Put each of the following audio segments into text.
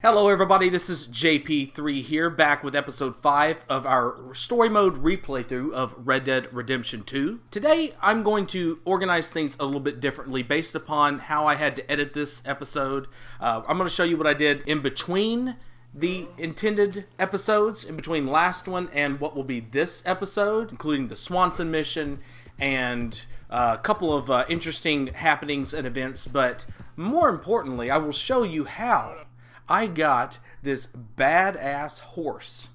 Hello everybody, this is JP3 here, back with episode 5 of our story mode replay through of Red Dead Redemption 2. Today I'm going to organize things a little bit differently based upon how I had to edit this episode. I'm going to show you what I did in between the intended episodes, in between last one and what will be this episode, including the Swanson mission and a couple of interesting happenings and events, but more importantly, I will show you how I got this badass horse.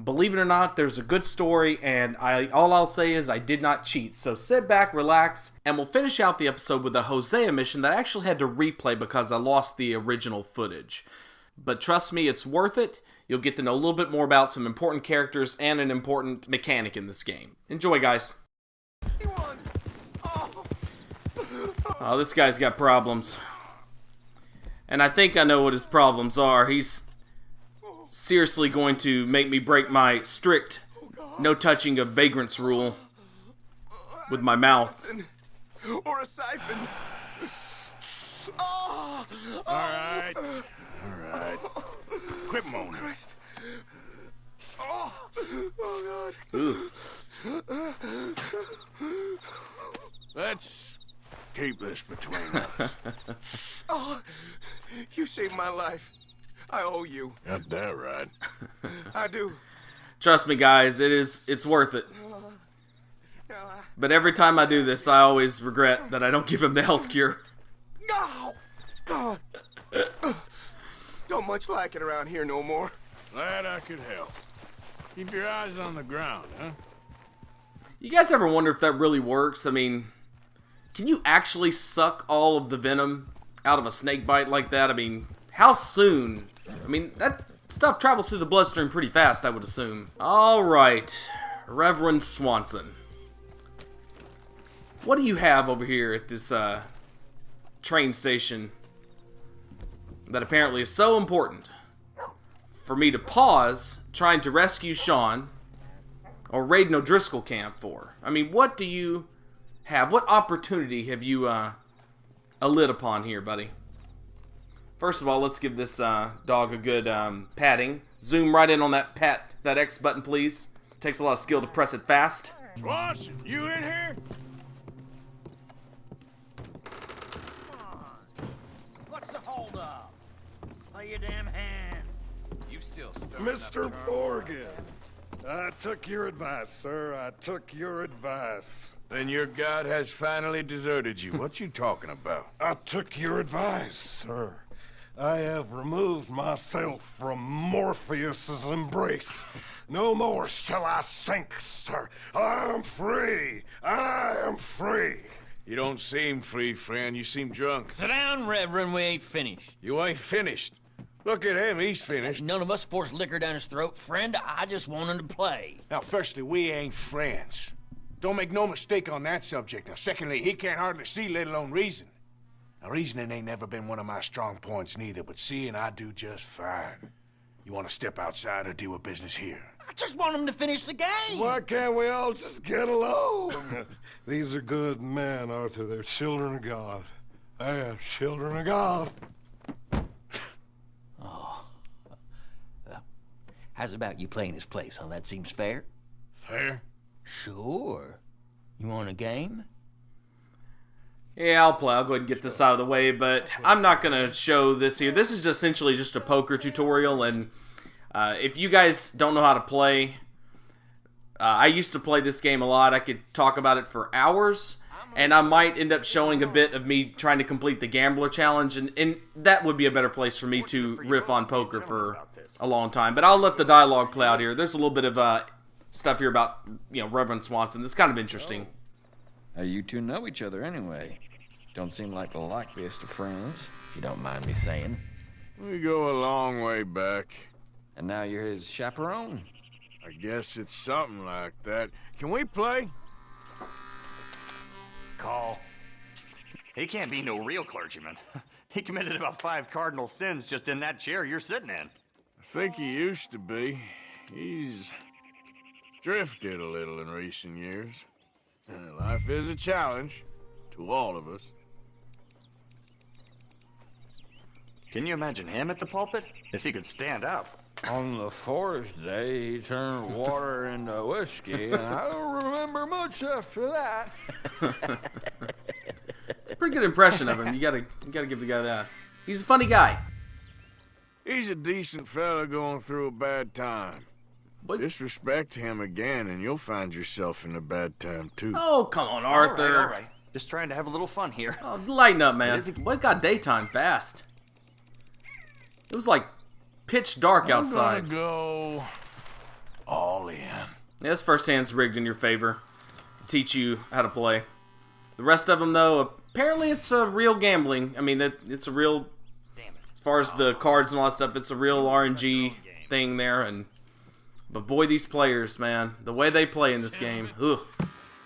Believe it or not, there's a good story, and all I'll say is I did not cheat. So sit back, relax, and we'll finish out the episode with a Hosea mission that I actually had to replay because I lost the original footage. But trust me, it's worth it. You'll get to know a little bit more about some important characters and an important mechanic in this game. Enjoy, guys. Oh, this guy's got problems. And I think I know what his problems are. He's seriously going to make me break my strict no touching of vagrants rule with my mouth. Or a siphon. Oh, Alright. Quit moaning. Christ. Oh God. Ooh. Let's keep this between us. Oh, you saved my life. I owe you. Got that right. I do. Trust me, guys, it's worth it. But every time I do this, I always regret that I don't give him the health cure. Oh, God. Don't much like it around here no more. Glad I could help. Keep your eyes on the ground, huh? You guys ever wonder if that really works? I mean, can you actually suck all of the venom out of a snake bite like that? I mean, how soon? I mean, that stuff travels through the bloodstream pretty fast, I would assume. Alright, Reverend Swanson. What do you have over here at this train station that apparently is so important for me to pause trying to rescue Sean or raid an O'Driscoll camp for? I mean, what do you have? What opportunity have you lit upon here, buddy? First of all, let's give this dog a good patting. Zoom right in on that that X button, please. Takes a lot of skill to press it fast. Swanson, you in here? What's the hold up? Play your damn hand. You still Mr. Morgan, I took your advice, sir. I took your advice. Then your god has finally deserted you. What you talking about? I took your advice, sir. I have removed myself from Morpheus's embrace. No more shall I sink, sir. I am free. I am free. You don't seem free, friend. You seem drunk. Sit down, Reverend. We ain't finished. You ain't finished. Look at him. He's finished. None of us forced liquor down his throat. Friend, I just want him to play. Now, firstly, we ain't friends. Don't make no mistake on that subject. Now, secondly, he can't hardly see, let alone reason. Now, reasoning ain't never been one of my strong points neither, but seeing I do just fine. You want to step outside or deal with business here? I just want him to finish the game. Why can't we all just get along? These are good men, Arthur. They're children of God. They are children of God. How's about you playing his place, huh? That seems fair? Fair? Sure. You want a game? Yeah, I'll play. I'll go ahead and get this out of the way, but I'm not going to show this here. This is essentially just a poker tutorial, and if you guys don't know how to play, I used to play this game a lot. I could talk about it for hours, and I might end up showing a bit of me trying to complete the Gambler Challenge, and that would be a better place for me to riff on poker for a long time. But I'll let the dialogue play out here. There's a little bit of stuff here about, Reverend Swanson. That's kind of interesting. You two know each other anyway. Don't seem like the likeliest of friends, if you don't mind me saying. We go a long way back. And now you're his chaperone? I guess it's something like that. Can we play? Call. He can't be no real clergyman. He committed about 5 cardinal sins just in that chair you're sitting in. I think he used to be. He's drifted a little in recent years. Life is a challenge to all of us. Can you imagine him at the pulpit? If he could stand up. On the fourth day, he turned water into whiskey, and I don't remember much after that. It's a pretty good impression of him. You gotta give the guy that. He's a funny guy. He's a decent fella going through a bad time. What? Disrespect him again, and you'll find yourself in a bad time, too. Oh, come on, Arthur. All right. Just trying to have a little fun here. Oh, lighten up, man. Is it- What got daytime fast? It was like pitch dark outside. I'm gonna go all in. Yeah, this first hand's rigged in your favor. Teach you how to play. The rest of them, though, apparently it's a real gambling. I mean, it's a real, as far as the cards and all that stuff, it's a real RNG thing there. But boy, these players, man, the way they play in this game, ugh.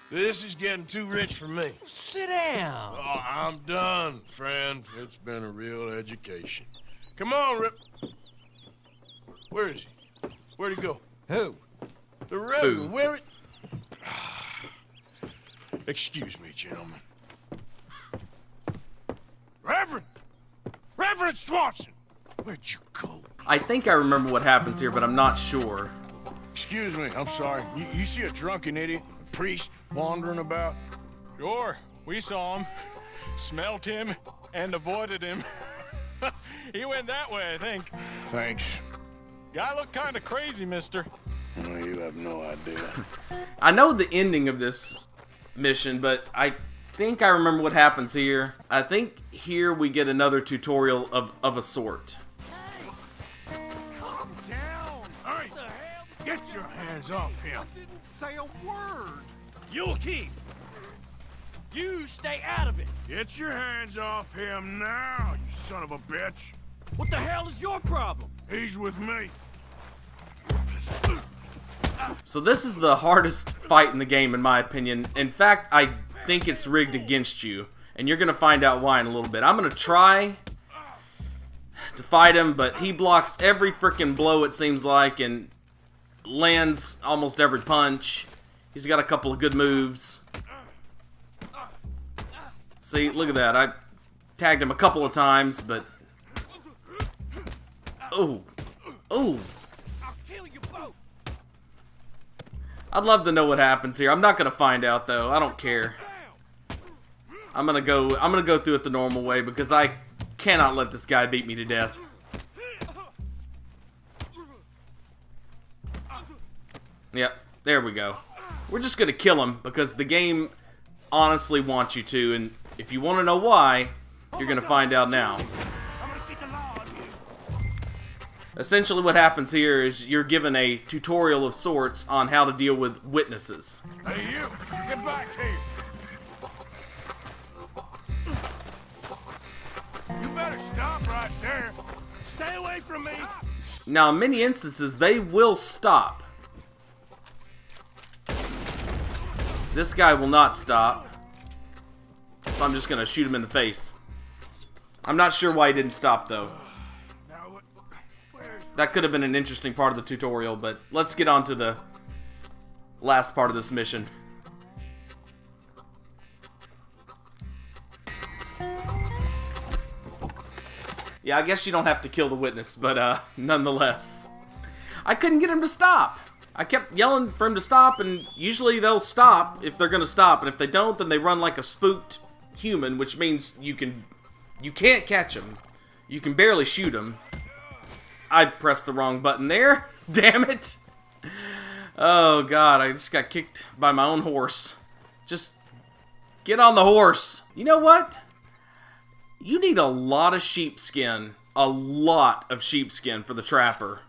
This is getting too rich for me. Sit down. Oh, I'm done, friend. It's been a real education. Come on, Rip. Where is he? Where'd he go? Who? The Reverend. Who? Where it? Excuse me, gentlemen. Reverend Swanson! Where'd you go? I think I remember what happens here, but I'm not sure. Excuse me, I'm sorry. You see a drunken idiot, a priest, wandering about? Sure, we saw him, smelt him, and avoided him. He went that way, I think. Thanks. Guy looked kind of crazy, mister. Well, you have no idea. I know the ending of this mission, but I think I remember what happens here. I think here we get another tutorial of a sort. Calm down! Hey, get your hands off him. Say a word. You'll keep. You stay out of it. Get your hands off him now, you son of a bitch. What the hell is your problem? He's with me. So this is the hardest fight in the game, in my opinion. In fact, I think it's rigged against you, and you're going to find out why in a little bit. I'm going to try to fight him, but he blocks every freaking blow, it seems like, and lands almost every punch. He's got a couple of good moves. See, look at that. I tagged him a couple of times, but... Oh. Oh. I'll kill you both. I'd love to know what happens here. I'm not gonna find out though. I don't care. I'm gonna go through it the normal way because I cannot let this guy beat me to death. Yep, there we go. We're just gonna kill him because the game honestly wants you to, and if you want to know why, you're gonna find out now. Essentially what happens here is you're given a tutorial of sorts on how to deal with witnesses. Hey, you! Get back here! You better stop right there! Stay away from me! Now, in many instances, they will stop. This guy will not stop. So I'm just going to shoot him in the face. I'm not sure why he didn't stop, though. That could have been an interesting part of the tutorial, but let's get on to the last part of this mission. Yeah, I guess you don't have to kill the witness, but nonetheless. I couldn't get him to stop. I kept yelling for him to stop, and usually they'll stop if they're going to stop, and if they don't, then they run like a spooked human, which means you can't catch him. You can barely shoot him. I pressed the wrong button there. Damn it. Oh, God. I just got kicked by my own horse. Just get on the horse. You know what? You need a lot of sheepskin. A lot of sheepskin for the trapper.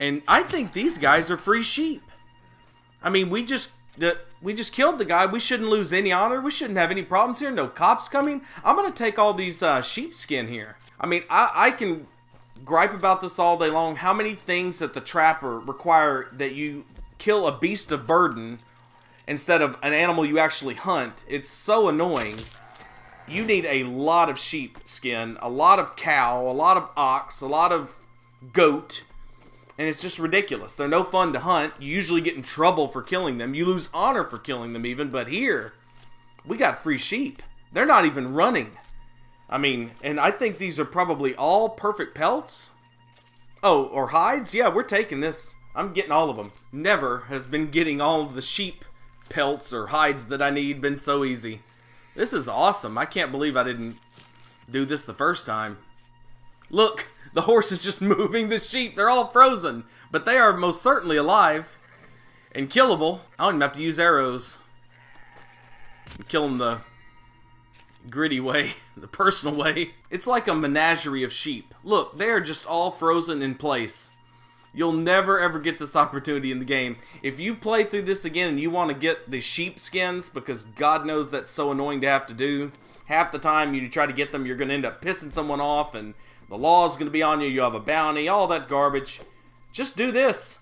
And I think these guys are free sheep. I mean, we just killed the guy. We shouldn't lose any honor. We shouldn't have any problems here. No cops coming. I'm going to take all these sheepskin here. I mean, I can gripe about this all day long. How many things that the trapper require that you kill a beast of burden instead of an animal you actually hunt. It's so annoying. You need a lot of sheep skin, a lot of cow, a lot of ox, a lot of goat, and it's just ridiculous. They're no fun to hunt. You usually get in trouble for killing them. You lose honor for killing them even, but here, we got free sheep. They're not even running. I mean, and I think these are probably all perfect pelts. Oh, or hides? Yeah, we're taking this. I'm getting all of them. Never has been getting all of the sheep pelts or hides that I need been so easy. This is awesome. I can't believe I didn't do this the first time. Look, the horse is just moving the sheep. They're all frozen, but they are most certainly alive and killable. I don't even have to use arrows. Kill them the gritty way, the personal way. It's like a menagerie of sheep. Look, they're just all frozen in place. You'll never ever get this opportunity in the game. If you play through this again and you want to get the sheep skins, because God knows that's so annoying to have to do, half the time you try to get them, you're going to end up pissing someone off, and the law is going to be on you, you have a bounty, all that garbage. Just do this.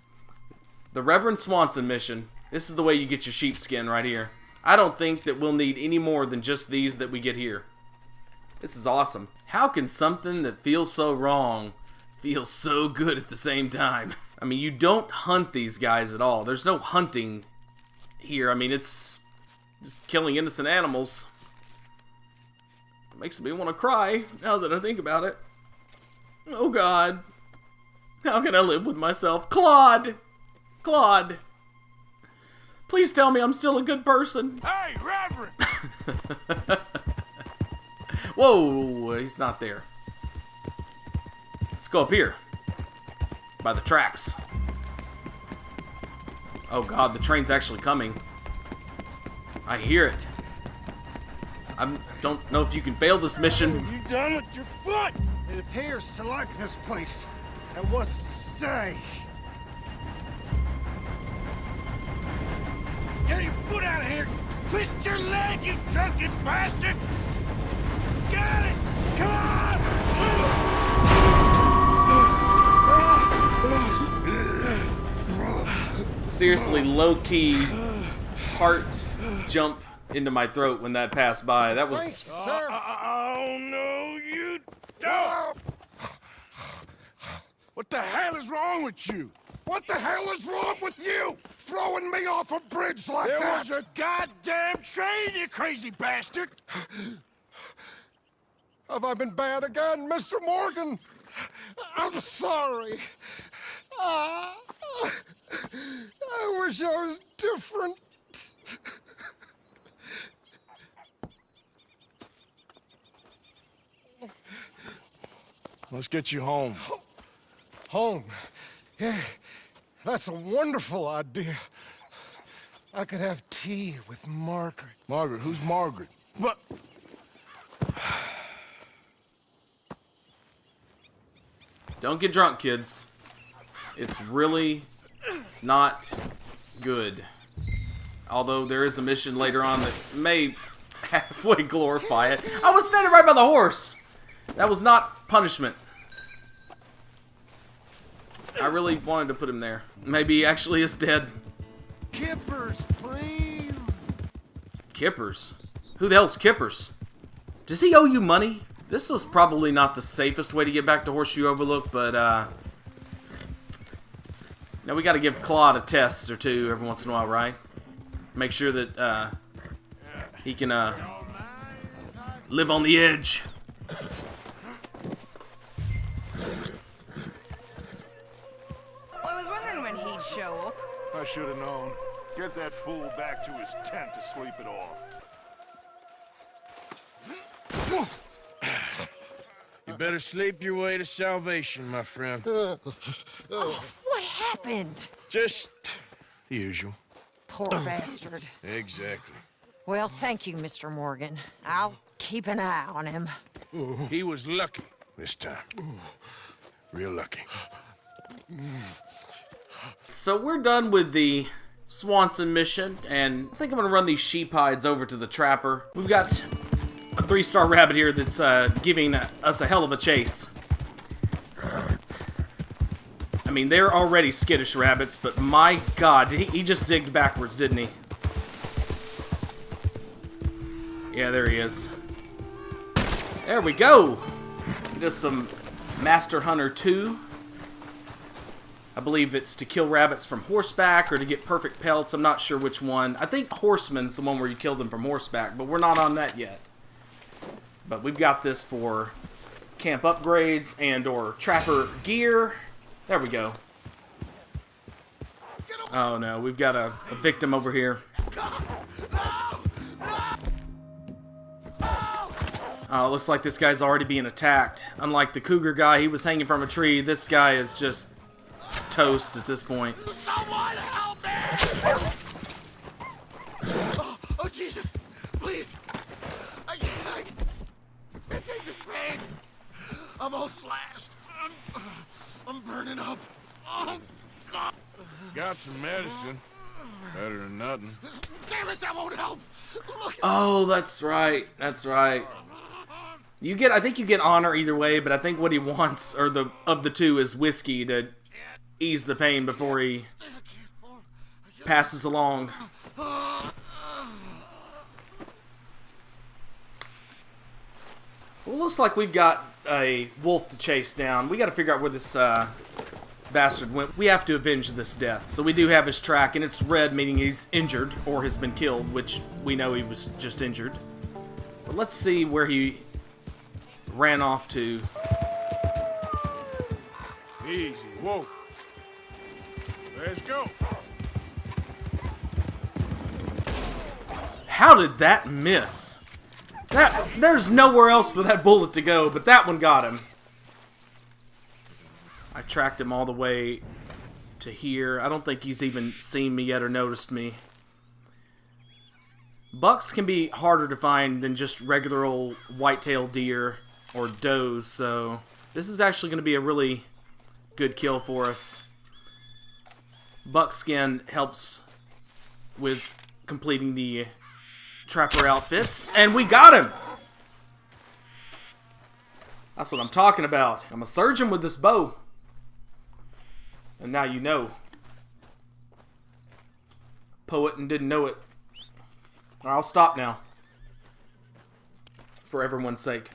The Reverend Swanson mission. This is the way you get your sheepskin right here. I don't think that we'll need any more than just these that we get here. This is awesome. How can something that feels so wrong feel so good at the same time? I mean, you don't hunt these guys at all. There's no hunting here. I mean, it's just killing innocent animals. It makes me want to cry now that I think about it. Oh God. How can I live with myself? Claude! Claude! Please tell me I'm still a good person. Hey, Reverend! Whoa, he's not there. Let's go up here. By the tracks. Oh God, the train's actually coming. I hear it. I don't know if you can fail this mission. You done with your foot? It appears to like this place and wants to stay. Get your foot out of here! Twist your leg, you drunken bastard! Got it! Come on! Seriously, low-key heart jump into my throat when that passed by. That was... Oh, no, you don't! What the hell is wrong with you? What the hell is wrong with you? Throwing me off a bridge like There that? was a goddamn train, you crazy bastard! Have I been bad again, Mr. Morgan? I'm sorry. I wish I was different. Let's get you home. Home? Yeah, that's a wonderful idea. I could have tea with Margaret. Margaret? Who's Margaret? But... Don't get drunk, kids. It's really not good. Although there is a mission later on that may halfway glorify it. I was standing right by the horse! That was not punishment. I really wanted to put him there. Maybe he actually is dead. Kippers, please. Kippers? Who the hell's Kippers? Does he owe you money? This was probably not the safest way to get back to Horseshoe Overlook, but, now we gotta give Claude a test or two every once in a while, right? Make sure that, he can, live on the edge. Well, I was wondering when he'd show up. I should have known. Get that fool back to his tent to sleep it off. You better sleep your way to salvation, my friend. What happened? Just the usual. Poor bastard. Exactly. Well, thank you, Mr. Morgan. I'll keep an eye on him. He was lucky this time. Real lucky. So we're done with the Swanson mission, and I think I'm gonna run these sheep hides over to the trapper. We've got a 3-star rabbit here that's giving us a hell of a chase. I mean, they're already skittish rabbits, but my God, he just zigged backwards, didn't he? Yeah, there he is. There we go! Just some Master Hunter 2. I believe it's to kill rabbits from horseback or to get perfect pelts. I'm not sure which one. I think Horseman's the one where you kill them from horseback, but we're not on that yet. But we've got this for camp upgrades and or trapper gear. There we go. Oh no, we've got a victim over here. Oh, it looks like this guy's already being attacked. Unlike the cougar guy, he was hanging from a tree. This guy is just toast at this point. Someone help me! Oh, Jesus! Please! I can't take this pain. I'm all slashed. I'm burning up. Oh, God. Got some medicine. Better than nothing. Damn it, that won't help. Look. Oh, that's right. That's right. You get, I think you get honor either way, but I think what he wants, or of the two, is whiskey to ease the pain before he passes along. Well, looks like we've got a wolf to chase down. We got to figure out where this bastard went. We have to avenge this death. So we do have his track, and it's red, meaning he's injured or has been killed, which we know he was just injured. But let's see where he ran off to. Easy, whoa. Let's go. How did that miss? There's nowhere else for that bullet to go, but that one got him. I tracked him all the way to here. I don't think he's even seen me yet or noticed me. Bucks can be harder to find than just regular old white-tailed deer or does, so this is actually going to be a really good kill for us. Buckskin helps with completing the trapper outfits, and we got him! That's what I'm talking about. I'm a surgeon with this bow. And now you know. Poet and didn't know it. I'll stop now. For everyone's sake.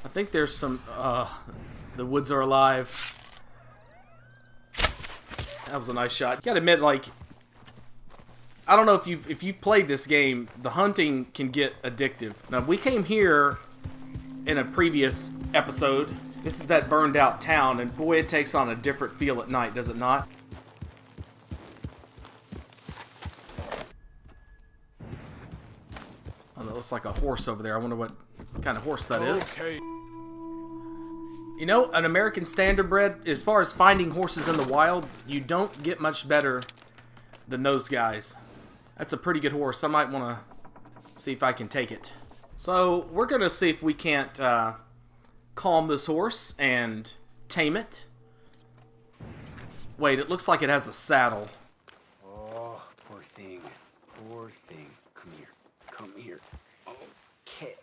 I think there's some, the woods are alive. That was a nice shot. You gotta admit, like, I don't know if you've played this game, the hunting can get addictive. Now, we came here in a previous episode. This is that burned out town, and boy, it takes on a different feel at night, does it not? Oh, that looks like a horse over there. I wonder what kind of horse that is. Okay. You know, an American standardbred, as far as finding horses in the wild, you don't get much better than those guys. That's a pretty good horse. I might want to see if I can take it. So, we're going to see if we can't calm this horse and tame it. Wait, it looks like it has a saddle. Oh, poor thing. Poor thing. Come here. Come here. Okay.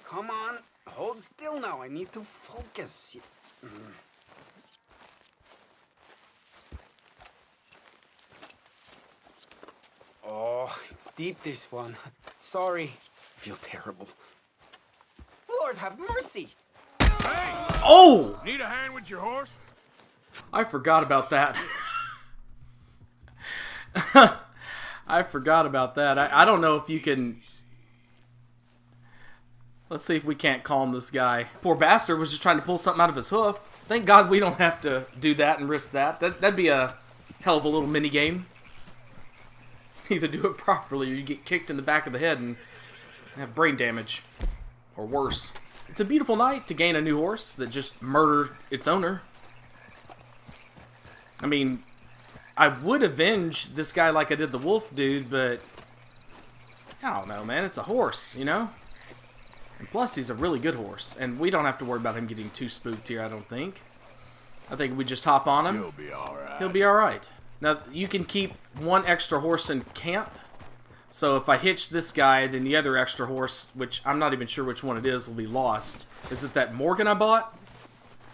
Come on. Hold still now. I need to focus. Oh, it's deep, this one. Sorry. I feel terrible. Lord have mercy! Hey! Oh! Need a hand with your horse? I forgot about that. I forgot about that. I don't know if you can... Let's see if we can't calm this guy. Poor bastard was just trying to pull something out of his hoof. Thank God we don't have to do that and risk that. That'd be a hell of a little mini game. Either do it properly or you get kicked in the back of the head and have brain damage. Or worse. It's a beautiful night to gain a new horse that just murdered its owner. I mean, I would avenge this guy like I did the wolf dude, but I don't know, man. It's a horse, you know? And plus, he's a really good horse. And we don't have to worry about him getting too spooked here, I don't think. I think we just hop on him. He'll be alright. He'll be alright. Now, you can keep one extra horse in camp. So if I hitch this guy, then the other extra horse, which I'm not even sure which one it is, will be lost. Is it that Morgan I bought?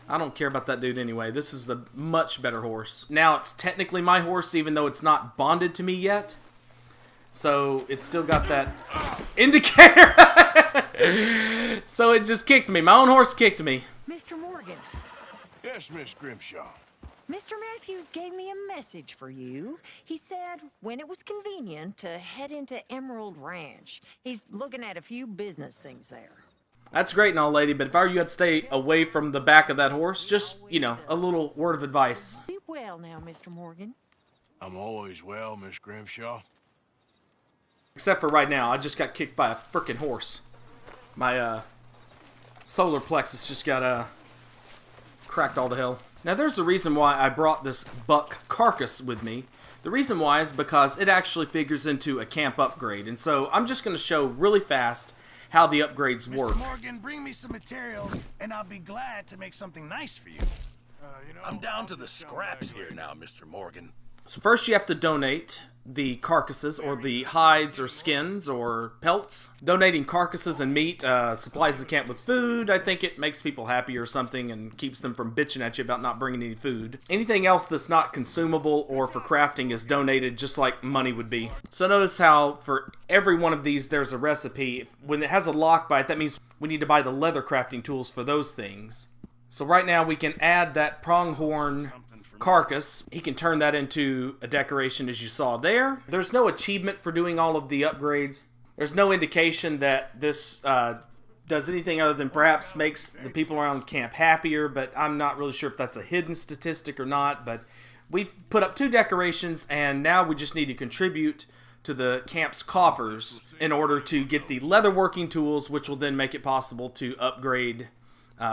I don't care about that dude anyway. This is the much better horse. Now, it's technically my horse, even though it's not bonded to me yet. So, it's still got that indicator. So, it just kicked me. My own horse kicked me. Mr. Morgan. Yes, Miss Grimshaw. Mr. Matthews gave me a message for you. He said when it was convenient to head into Emerald Ranch. He's looking at a few business things there. That's great and all, lady, but if I were you, I'd stay away from the back of that horse. Just, you know, a little word of advice. Be well now, Mr. Morgan. I'm always well, Miss Grimshaw. Except for right now, I just got kicked by a frickin' horse. My, solar plexus just got, cracked all to hell. Now, there's a reason why I brought this buck carcass with me. The reason why is because it actually figures into a camp upgrade. And so I'm just going to show really fast how the upgrades work. Mr. Morgan, bring me some materials, and I'll be glad to make something nice for you. I'm down to the scraps here now, Mr. Morgan. So first you have to donate the carcasses, or the hides, or skins, or pelts. Donating carcasses and meat supplies the camp with food. I think it makes people happy or something and keeps them from bitching at you about not bringing any food. Anything else that's not consumable or for crafting is donated just like money would be. So notice how for every one of these there's a recipe. When it has a lock by it, that means we need to buy the leather crafting tools for those things. So right now we can add that pronghorn carcass. He can turn that into a decoration as you saw there. There's no achievement for doing all of the upgrades. There's no indication that this does anything other than perhaps makes the people around camp happier, but I'm not really sure if that's a hidden statistic or not. But we've put up 2 decorations, and now we just need to contribute to the camp's coffers in order to get the leatherworking tools, which will then make it possible to upgrade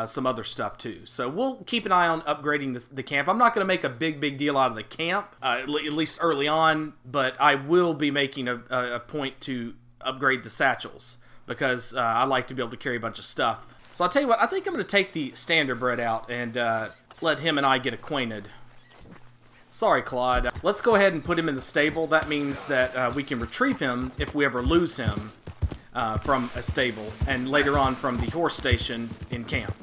some other stuff too. So we'll keep an eye on upgrading the camp. I'm not going to make a big deal out of the camp, at least early on, but I will be making a point to upgrade the satchels because I like to be able to carry a bunch of stuff. So I'll tell you what, I think I'm going to take the standardbred out and let him and I get acquainted. Sorry, Claude. Let's go ahead and put him in the stable. That means that we can retrieve him if we ever lose him from a stable, and later on from the horse station in camp.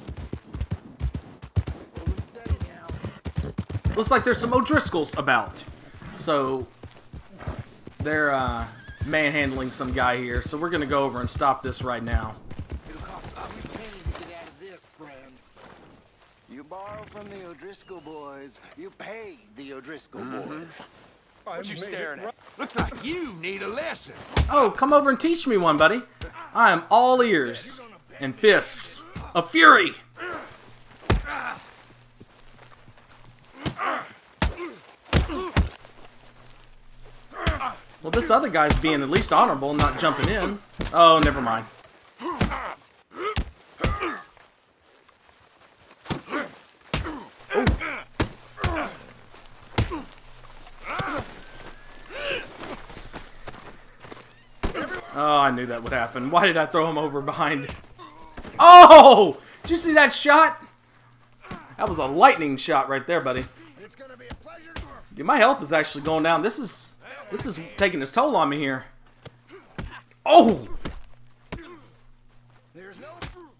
Looks like there's some O'Driscolls about. So they're manhandling some guy here, so we're going to go over and stop this right now. You borrow from the O'Driscoll boys, you pay the O'Driscoll boys. What you staring at? Looks like you need a lesson. Oh, come over and teach me one, buddy. I am all ears and fists of fury. Well, this other guy's being at least honorable and not jumping in. Oh, never mind. Oh, I knew that would happen. Why did I throw him over behind? Oh! Did you see that shot? That was a lightning shot right there, buddy. Dude, my health is actually going down. This is taking its toll on me here. Oh!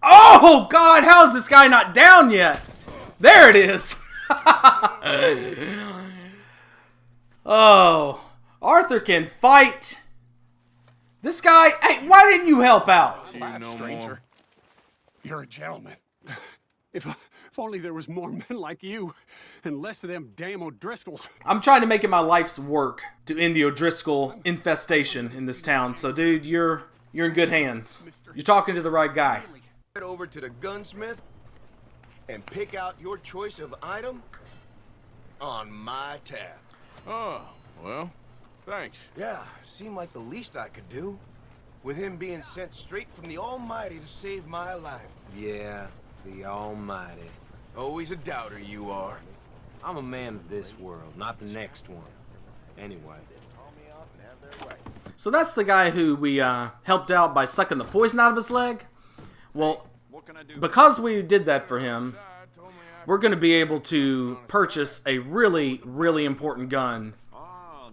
Oh, God! How is this guy not down yet? There it is! Oh. Arthur can fight. This guy, hey, why didn't you help out? You know, stranger. You're a gentleman. If only there was more men like you and less of them damn O'Driscolls. I'm trying to make it my life's work to end the O'Driscoll infestation in this town. So, dude, you're in good hands. You're talking to the right guy. Head over to the gunsmith and pick out your choice of item on my tab. Oh, well, thanks. Yeah, seemed like the least I could do, with him being sent straight from the Almighty to save my life. Yeah, the Almighty. Always a doubter you are. I'm a man of this world, not the next one. Anyway. So that's the guy who we helped out by sucking the poison out of his leg. Well, because we did that for him, we're going to be able to purchase a really, really important gun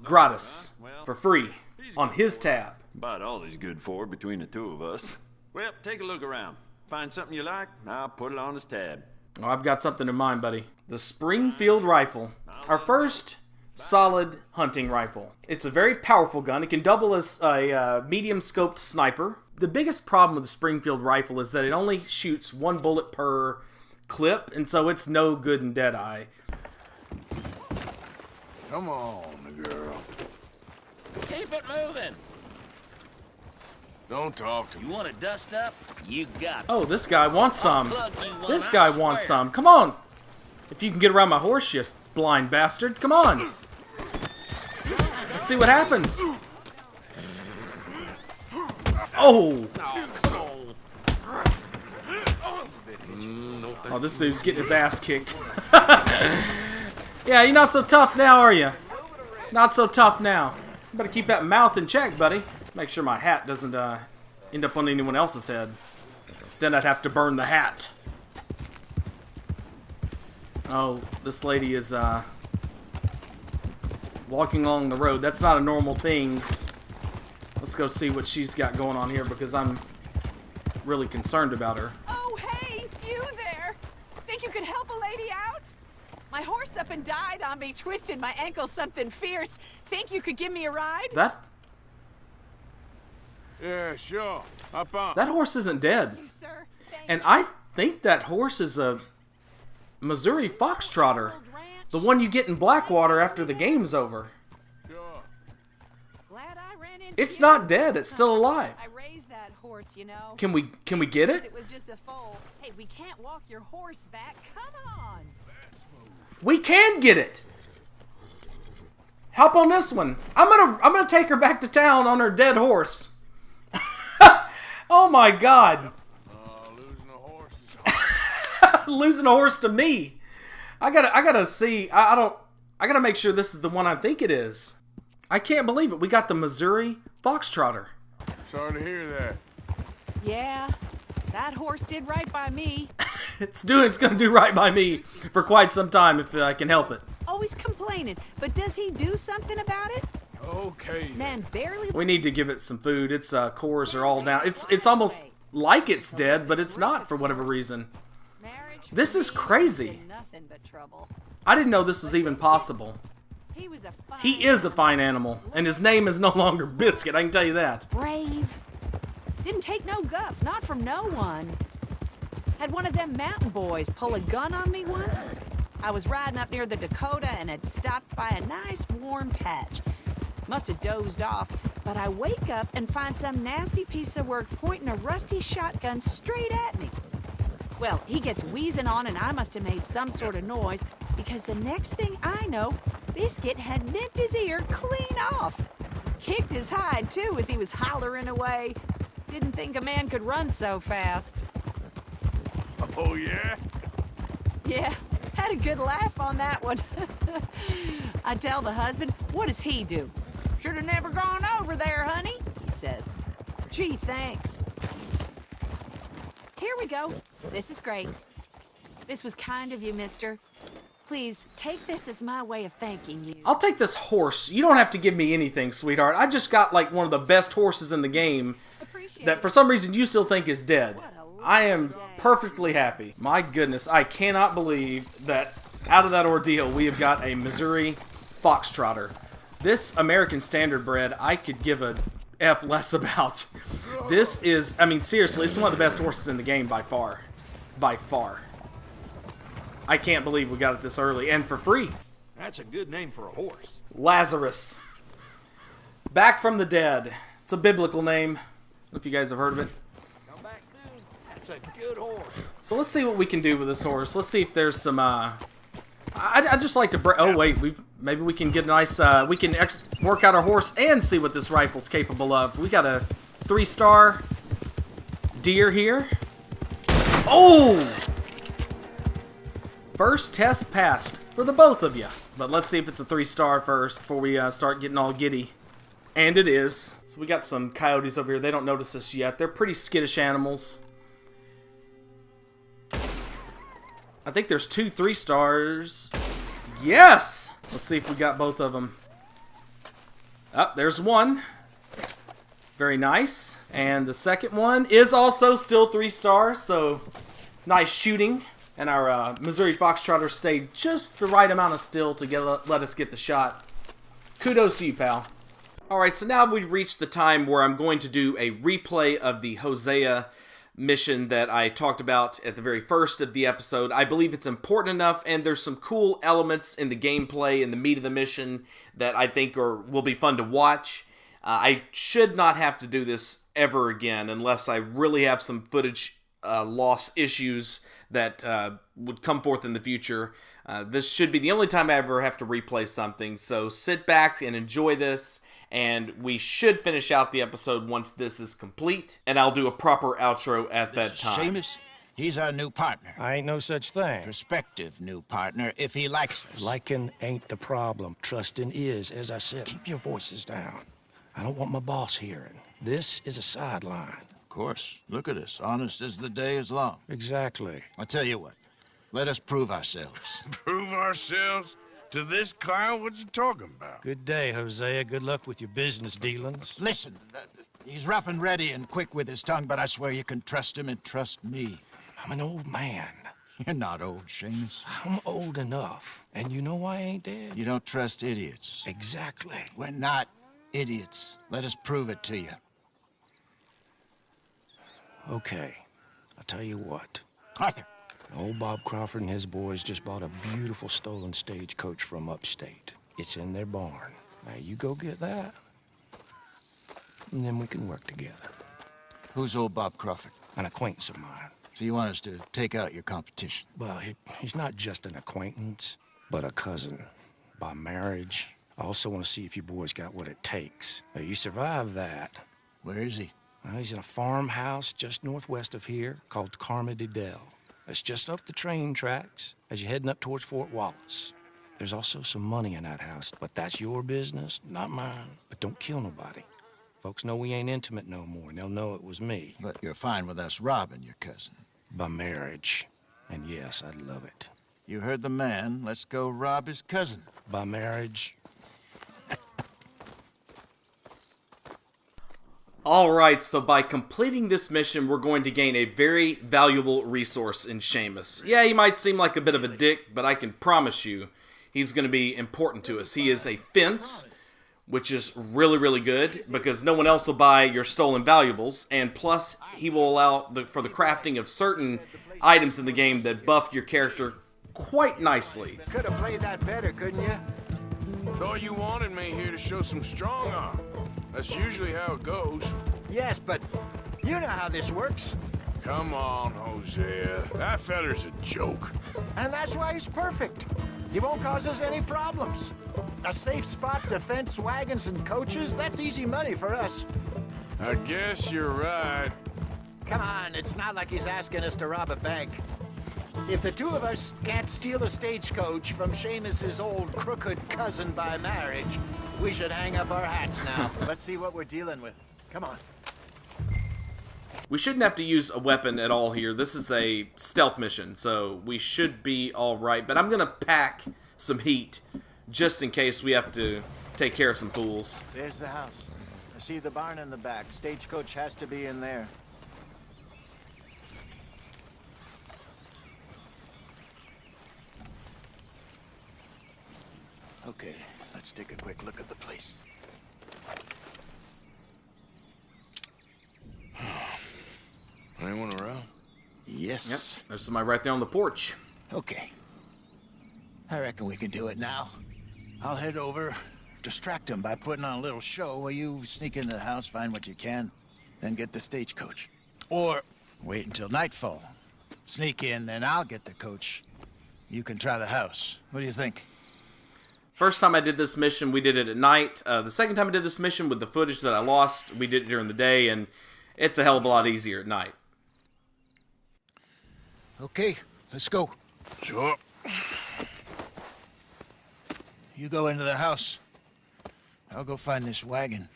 gratis, for free, on his tab. About all he's good for between the two of us. Well, take a look around. Find something you like, I'll put it on his tab. Oh, I've got something in mind, buddy. The Springfield rifle. Our first solid hunting rifle. It's a very powerful gun. It can double as a medium-scoped sniper. The biggest problem with the Springfield rifle is that it only shoots one bullet per clip, and so it's no good in Deadeye. Come on, girl. Keep it moving. Don't talk to me. You want to dust up? You got it. Oh, this guy wants some. I'll plug you one, This I guy wants swear. some. Come on. If you can get around my horse, you blind bastard. Come on. Let's see what happens. Oh. Oh, this dude's getting his ass kicked. Yeah, you're not so tough now, are you? Not so tough now. You better keep that mouth in check, buddy. Make sure my hat doesn't end up on anyone else's head. Then I'd have to burn the hat. Oh, this lady is walking along the road. That's not a normal thing. Let's go see what she's got going on here because I'm really concerned about her. Oh, hey, you there. Think you could help a lady out? My horse up and died on me, twisted my ankle something fierce. Think you could give me a ride? Yeah, sure. Hop on. That horse isn't dead. You, sir. And I think that horse is a Missouri Foxtrotter. The one you get in Blackwater after the game's over. Glad I ran into It's you. not dead. It's still alive. I raised that horse, you know. Can we get it? It was just a foal. Hey, we can't walk your horse back. Come on. We can get it. Hop on this one. I'm gonna take her back to town on her dead horse. Oh my God. Losing a horse is hard. Losing a horse to me. I gotta see. I gotta make sure this is the one I think it is. I can't believe it. We got the Missouri Foxtrotter. Sorry to hear that. Yeah, that horse did right by me. It's gonna do right by me for quite some time if I can help it. Always complaining, but does he do something about it? Okay. Man, barely. We need to give it some food. Its cores are all down. It's almost like it's dead, but it's not for whatever reason. This is crazy. Nothing but trouble. I didn't know this was even possible. He is a fine animal, and his name is no longer Biscuit, I can tell you that. Brave. Didn't take no guff, not from no one. Had one of them mountain boys pull a gun on me once. I was riding up near the Dakota and had stopped by a nice warm patch. Must have dozed off, but I wake up and find some nasty piece of work pointing a rusty shotgun straight at me. Well, he gets wheezing on and I must have made some sort of noise because the next thing I know, Biscuit had nipped his ear clean off. Kicked his hide, too, as he was hollering away. Didn't think a man could run so fast. Oh, yeah? Yeah, had a good laugh on that one. I tell the husband, what does he do? Should have never gone over there, honey, he says. Gee, thanks. Here we go. This is great. This was kind of you, mister. Please, take this as my way of thanking you. I'll take this horse. You don't have to give me anything, sweetheart. I just got like one of the best horses in the game that for some reason you still think is dead. I am perfectly happy. My goodness, I cannot believe that out of that ordeal we have got a Missouri Foxtrotter. This American Standard bred I could give a F less about. This is, I mean, seriously, it's one of the best horses in the game by far. By far. I can't believe we got it this early and for free. That's a good name for a horse. Lazarus. Back from the dead. It's a biblical name. I don't know if you guys have heard of it. Come back soon. That's a good horse. So let's see what we can do with this horse. Let's see if there's some, I just like to oh wait, maybe we can get a nice, we can work out our horse and see what this rifle's capable of. We got a 3-star deer here. Oh! First test passed for the both of you. But let's see if it's a 3-star first before we start getting all giddy. And it is. So we got some coyotes over here. They don't notice us yet. They're pretty skittish animals. I think there's 2 3-stars. Yes! Let's see if we got both of them. Oh, there's one. Very nice. And the second one is also still 3 stars, so nice shooting. And our Missouri Foxtrotter stayed just the right amount of still to let us get the shot. Kudos to you, pal. Alright, so now we've reached the time where I'm going to do a replay of the Hosea mission that I talked about at the very first of the episode. I believe it's important enough, and there's some cool elements in the gameplay and the meat of the mission that I think will be fun to watch. I should not have to do this ever again unless I really have some footage loss issues that would come forth in the future. This should be the only time I ever have to replay something, so sit back and enjoy this, and we should finish out the episode once this is complete, and I'll do a proper outro at that time. Seamus, he's our new partner. I ain't no such thing. Prospective new partner, if he likes us. Liking ain't the problem. Trusting is, as I said. Keep your voices down. I don't want my boss hearing. This is a sideline. Of course. Look at us. Honest as the day is long. Exactly. I tell you what. Let us prove ourselves. Prove ourselves? To this clown? What you talking about? Good day, Hosea. Good luck with your business dealings. Listen, he's rough and ready and quick with his tongue, but I swear you can trust him and trust me. I'm an old man. You're not old, Seamus. I'm old enough. And you know I ain't dead. You don't trust idiots. Exactly. We're not idiots. Let us prove it to you. Okay. I'll tell you what. Arthur. Old Bob Crawford and his boys just bought a beautiful stolen stagecoach from upstate. It's in their barn. Now you go get that, and then we can work together. Who's old Bob Crawford? An acquaintance of mine. So you want us to take out your competition? Well, he's not just an acquaintance, but a cousin. By marriage. I also want to see if you boys got what it takes. Now, you survive that. Where is he? Well, he's in a farmhouse just northwest of here called Carmody Dell. It's just up the train tracks as you're heading up towards Fort Wallace. There's also some money in that house, but that's your business, not mine. But don't kill nobody. Folks know we ain't intimate no more, and they'll know it was me. But you're fine with us robbing your cousin. By marriage. And yes, I'd love it. You heard the man. Let's go rob his cousin. By marriage. Alright, so by completing this mission, we're going to gain a very valuable resource in Seamus. Yeah, he might seem like a bit of a dick, but I can promise you he's going to be important to us. He is a fence, which is really, really good, because no one else will buy your stolen valuables, and plus, he will allow for the crafting of certain items in the game that buff your character quite nicely. Could have played that better, couldn't you? Thought you wanted me here to show some strong arm. That's usually how it goes. Yes, but you know how this works. Come on, Hosea. That feller's a joke. And that's why he's perfect. He won't cause us any problems. A safe spot to fence wagons and coaches, that's easy money for us. I guess you're right. Come on, it's not like he's asking us to rob a bank. If the two of us can't steal a stagecoach from Seamus's old crooked cousin by marriage, we should hang up our hats now. Let's see what we're dealing with. Come on. We shouldn't have to use a weapon at all here. This is a stealth mission, so we should be alright. But I'm going to pack some heat, just in case we have to take care of some fools. There's the house. I see the barn in the back. Stagecoach has to be in there. Okay, let's take a quick look at the place. Anyone around? Yes. Yep, there's somebody right there on the porch. Okay. I reckon we can do it now. I'll head over, distract him by putting on a little show while you sneak into the house, find what you can, then get the stagecoach. Or wait until nightfall. Sneak in, then I'll get the coach. You can try the house. What do you think? First time I did this mission, we did it at night. The second time I did this mission with the footage that I lost, we did it during the day, and it's a hell of a lot easier at night. Okay, let's go. Sure. You go into the house. I'll go find this wagon.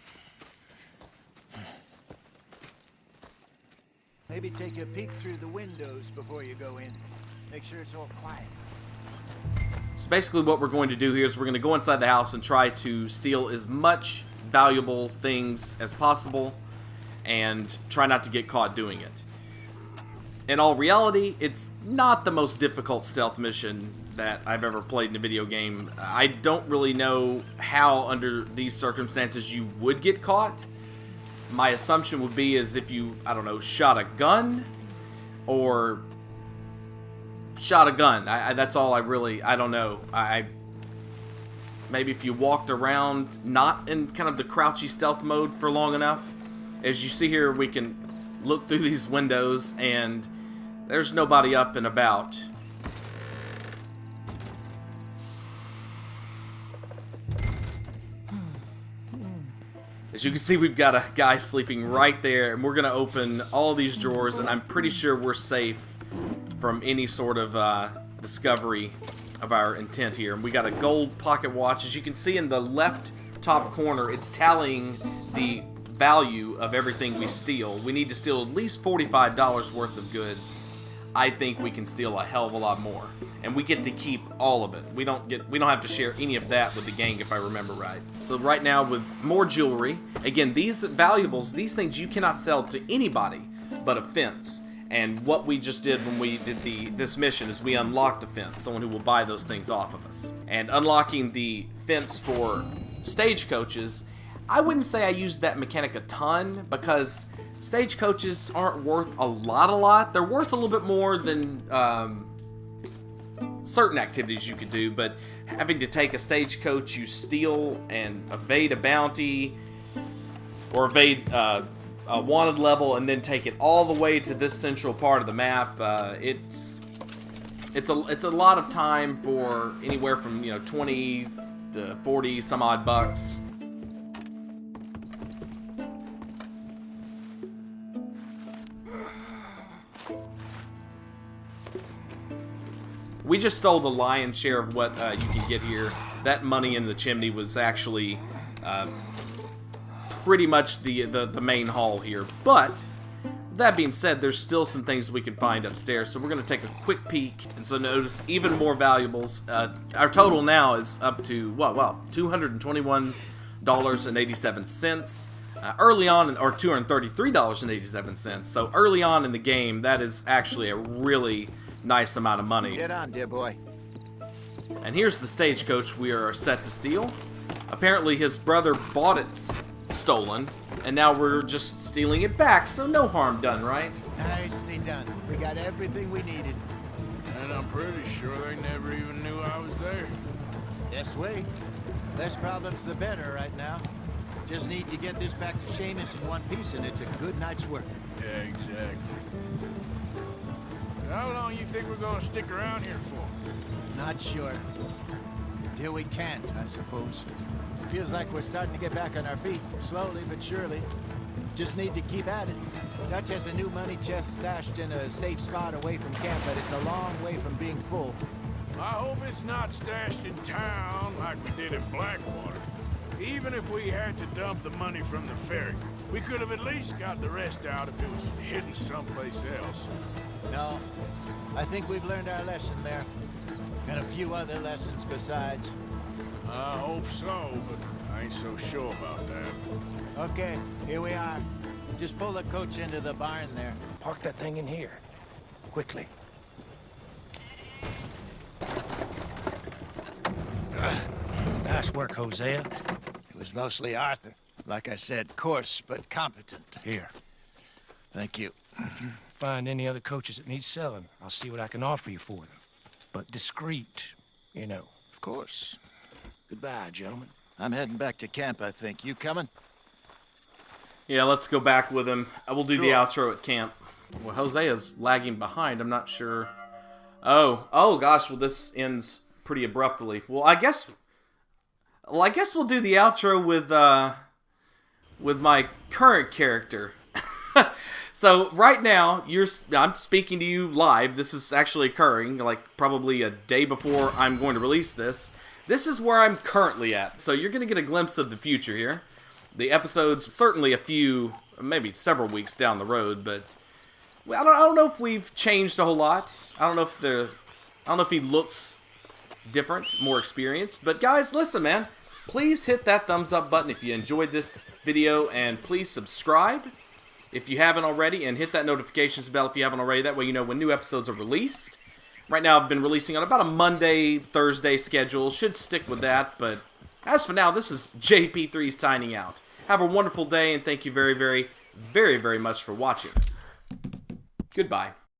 Maybe take a peek through the windows before you go in. Make sure it's all quiet. So basically what we're going to do here is we're going to go inside the house and try to steal as much valuable things as possible and try not to get caught doing it. In all reality, it's not the most difficult stealth mission that I've ever played in a video game. I don't really know how under these circumstances you would get caught. my assumption would be is if you, I don't know, shot a gun or shot a gun. That's all I don't know. Maybe if you walked around not in kind of the crouchy stealth mode for long enough. As you see here, we can look through these windows and there's nobody up and about. As you can see, we've got a guy sleeping right there, and we're going to open all these drawers, and I'm pretty sure we're safe from any sort of discovery of our intent here. And we got a gold pocket watch. As you can see in the left top corner, it's tallying the value of everything we steal. We need to steal at least $45 worth of goods. I think we can steal a hell of a lot more, and we get to keep all of it. We don't have to share any of that with the gang, if I remember right. So right now, with more jewelry, again, these valuables, these things you cannot sell to anybody but a fence. And what we just did when we did this mission is we unlocked a fence, someone who will buy those things off of us. And unlocking the fence for stagecoaches, I wouldn't say I used that mechanic a ton, because stagecoaches aren't worth a lot. They're worth a little bit more than certain activities you could do, but having to take a stagecoach you steal and evade a bounty or evade a wanted level and then take it all the way to this central part of the map, it's a lot of time for anywhere from 20 to 40 some odd bucks. We just stole the lion's share of what you can get here. That money in the chimney was actually pretty much the main haul here. But that being said, there's still some things we can find upstairs. So we're going to take a quick peek. And so notice even more valuables. Our total now is up to, well, $221.87. Early on, or $233.87. So early on in the game, that is actually a really nice amount of money. Get on, dear boy. And here's the stagecoach we are set to steal. Apparently his brother bought it stolen, and now we're just stealing it back, so no harm done, right? Nicely done. We got everything we needed. And I'm pretty sure they never even knew I was there. Just wait. Less problems the better right now. Just need to get this back to Seamus in one piece, and it's a good night's work. Yeah, exactly. How long you think we're gonna stick around here for? Not sure. Until we can't, I suppose. Feels like we're starting to get back on our feet, slowly but surely. Just need to keep at it. Dutch has a new money chest stashed in a safe spot away from camp, but it's a long way from being full. I hope it's not stashed in town like we did in Blackwater. Even if we had to dump the money from the ferry, we could have at least got the rest out if it was hidden someplace else. No, I think we've learned our lesson there. And a few other lessons besides. I hope so, but I ain't so sure about that. Okay, here we are. Just pull the coach into the barn there. Park that thing in here. Quickly. Nice work, Hosea. It was mostly Arthur. Like I said, coarse but competent. Here. Thank you. If you find any other coaches that need selling, I'll see what I can offer you for them. But discreet, you know. Of course. Goodbye, gentlemen. I'm heading back to camp, I think. You coming? Yeah, let's go back with him. We'll do the outro at camp. Well, Hosea's lagging behind. I'm not sure. Oh gosh. Well, this ends pretty abruptly. Well, I guess we'll do the outro with my current character. So right now, I'm speaking to you live. This is actually occurring, like probably a day before I'm going to release this. This is where I'm currently at. So you're going to get a glimpse of the future here. The episode's certainly a few, maybe several weeks down the road, but I don't know if we've changed a whole lot. I don't know if he looks different, more experienced. But guys, listen, man. Please hit that thumbs up button if you enjoyed this video, and please subscribe if you haven't already, and hit that notifications bell if you haven't already. That way you know when new episodes are released. Right now I've been releasing on about a Monday, Thursday schedule. Should stick with that, but as for now, this is JP3 signing out. Have a wonderful day, and thank you very, very, very, very much for watching. Goodbye.